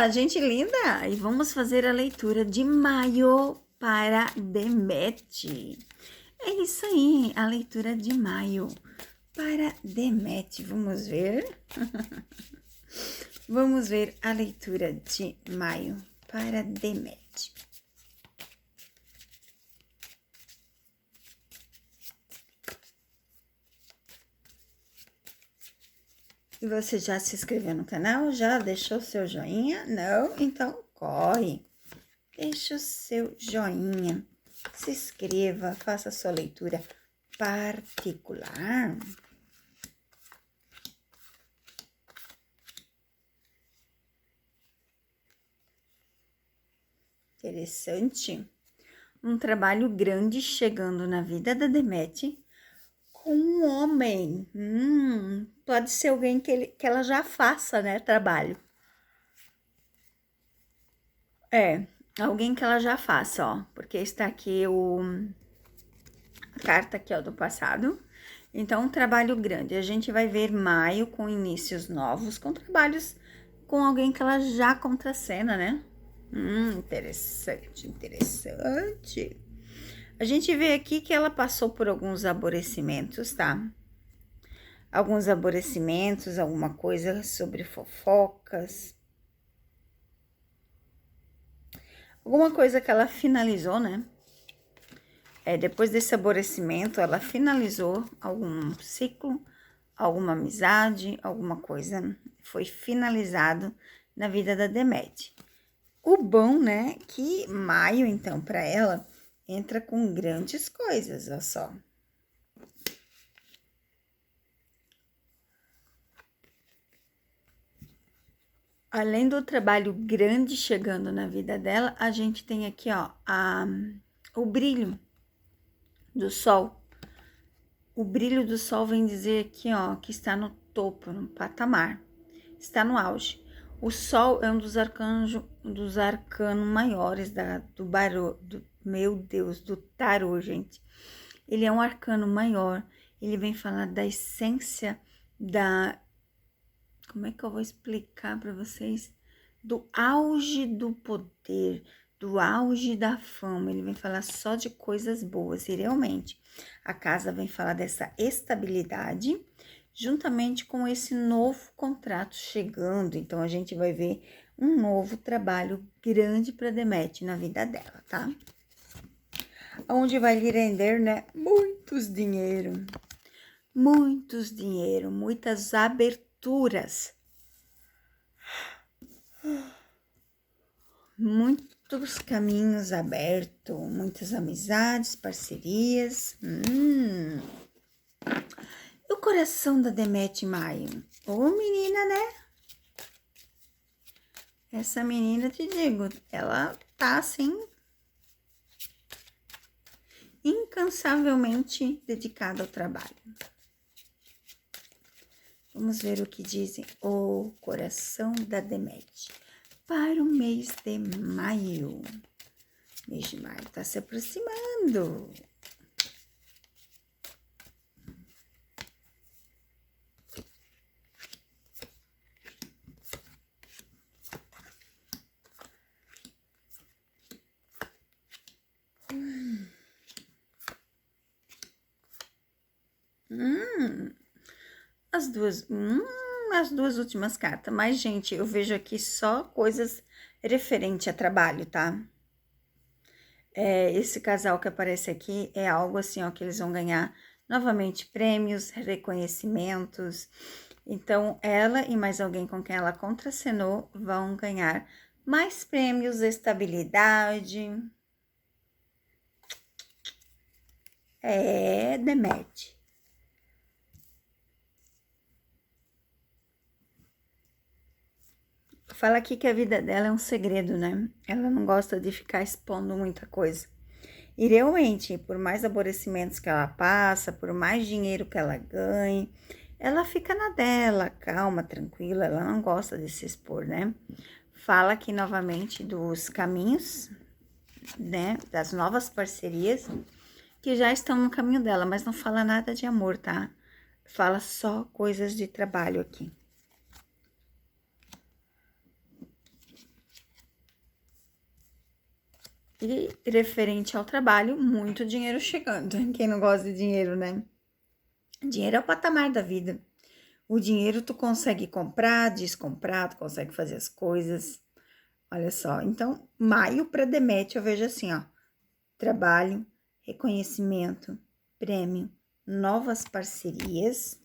Olá, gente linda! E vamos fazer a leitura de maio para Demete. É isso aí, a leitura de maio para Demete. Vamos ver? Vamos ver a leitura de maio para Demete. E você já se inscreveu no canal? Já deixou seu joinha? Não? Então corre! Deixa o seu joinha, se inscreva, faça a sua leitura particular. Interessante. Um trabalho grande chegando na vida da Demete com um homem. Pode ser alguém que ela já faça, né, trabalho. Alguém que ela já faça, ó. Porque está aqui a carta aqui, ó, do passado. Então, um trabalho grande. A gente vai ver maio com inícios novos, com trabalhos com alguém que ela já contracena, né? Interessante, interessante. A gente vê aqui que ela passou por alguns aborrecimentos, tá? Alguns aborrecimentos, alguma coisa sobre fofocas. Alguma coisa que ela finalizou, né? Depois desse aborrecimento, ela finalizou algum ciclo, alguma amizade, alguma coisa foi finalizado na vida da Demete. O bom, né, que maio, então, para ela, entra com grandes coisas, olha só. Além do trabalho grande chegando na vida dela, a gente tem aqui, ó, o brilho do sol. O brilho do sol vem dizer aqui, ó, que está no topo, no patamar, está no auge. O sol é um dos arcanos maiores meu Deus, do tarô, gente. Ele é um arcano maior, ele vem falar da essência como é que eu vou explicar para vocês? Do auge do poder, do auge da fama. Ele vem falar só de coisas boas. E realmente, a casa vem falar dessa estabilidade, juntamente com esse novo contrato chegando. Então, a gente vai ver um novo trabalho grande para Demete na vida dela, tá? Onde vai lhe render, né? Muitos dinheiro, muitas aberturas. Muitos caminhos abertos, muitas amizades, parcerias. E o coração da Demete Maio? Ô, menina, né? Essa menina, te digo, ela tá assim, incansavelmente dedicada ao trabalho. Vamos ver o que dizem o coração da Demete para o mês de maio. Mês de maio tá se aproximando. As duas últimas cartas. Mas, gente, eu vejo aqui só coisas referente a trabalho, tá? Esse casal que aparece aqui é algo assim, ó, que eles vão ganhar novamente prêmios, reconhecimentos. Então, ela e mais alguém com quem ela contracenou vão ganhar mais prêmios, estabilidade. Demete. Fala aqui que a vida dela é um segredo, né? Ela não gosta de ficar expondo muita coisa. E realmente, por mais aborrecimentos que ela passa, por mais dinheiro que ela ganhe, ela fica na dela, calma, tranquila, ela não gosta de se expor, né? Fala aqui novamente dos caminhos, né? Das novas parcerias que já estão no caminho dela, mas não fala nada de amor, tá? Fala só coisas de trabalho aqui. E referente ao trabalho, muito dinheiro chegando. Quem não gosta de dinheiro, né? Dinheiro é o patamar da vida. O dinheiro tu consegue comprar, descomprar, tu consegue fazer as coisas. Olha só, então, maio para Deméter eu vejo assim, ó. Trabalho, reconhecimento, prêmio, novas parcerias.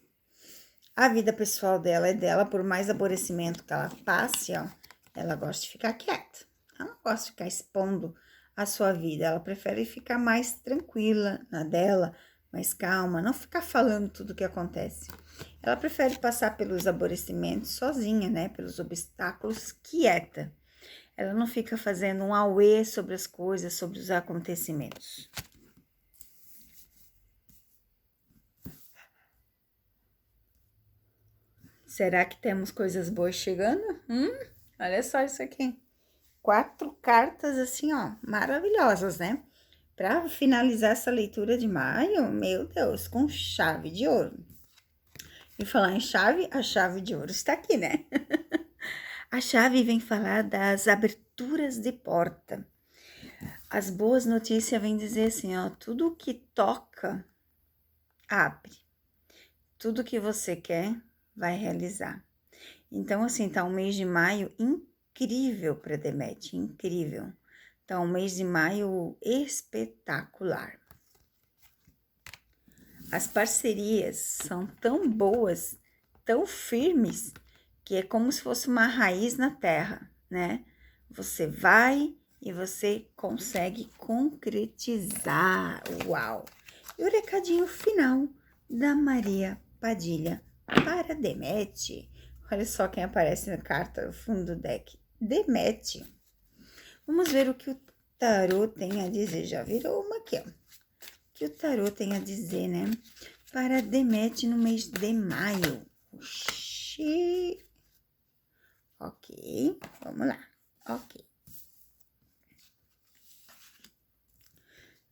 A vida pessoal dela é dela, por mais aborrecimento que ela passe, ó. Ela gosta de ficar quieta. Ela não gosta de ficar expondo a sua vida. Ela prefere ficar mais tranquila na dela, mais calma, não ficar falando tudo o que acontece. Ela prefere passar pelos aborrecimentos sozinha, né? Pelos obstáculos, quieta. Ela não fica fazendo um auê sobre as coisas, sobre os acontecimentos. Será que temos coisas boas chegando? Olha só isso aqui. 4 cartas assim, ó, maravilhosas, né? Para finalizar essa leitura de maio, meu Deus, com chave de ouro. E falar em chave, a chave de ouro está aqui, né? A chave vem falar das aberturas de porta. As boas notícias vêm dizer assim, ó, tudo que toca, abre. Tudo que você quer, vai realizar. Então, assim, tá um mês de maio incrível para Deméter, incrível. Tá um mês de maio espetacular. As parcerias são tão boas, tão firmes, que é como se fosse uma raiz na terra, né? Você vai e você consegue concretizar. Uau! E o recadinho final da Maria Padilha para Deméter. Olha só quem aparece na carta no fundo do deck. Deméter. Vamos ver o que o tarô tem a dizer. Já virou uma aqui, ó. O que o tarô tem a dizer, né? Para Deméter no mês de maio. Oxi. Ok, vamos lá. Ok.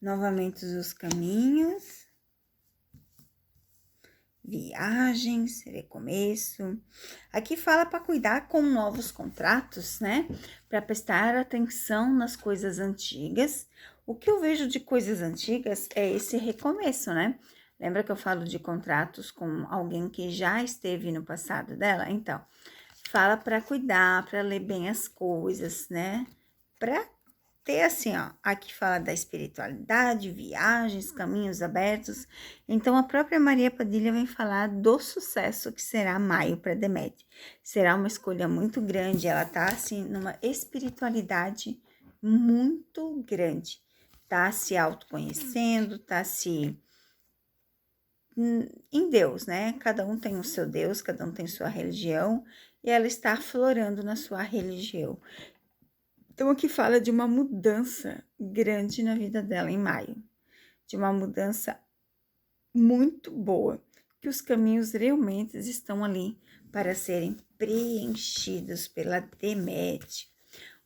Novamente os caminhos. Viagens, recomeço. Aqui fala para cuidar com novos contratos, né? Para prestar atenção nas coisas antigas. O que eu vejo de coisas antigas é esse recomeço, né? Lembra que eu falo de contratos com alguém que já esteve no passado dela? Então, fala para cuidar, para ler bem as coisas, né? Para ter assim, ó, aqui fala da espiritualidade, viagens, caminhos abertos. Então, a própria Maria Padilha vem falar do sucesso que será maio para Deméter. Será uma escolha muito grande, ela tá, assim, numa espiritualidade muito grande. Tá se autoconhecendo, tá se... em Deus, né? Cada um tem o seu Deus, cada um tem sua religião, e ela está aflorando na sua religião. Então, aqui fala de uma mudança grande na vida dela em maio, de uma mudança muito boa, que os caminhos realmente estão ali para serem preenchidos pela Deméter.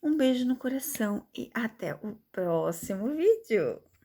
Um beijo no coração e até o próximo vídeo!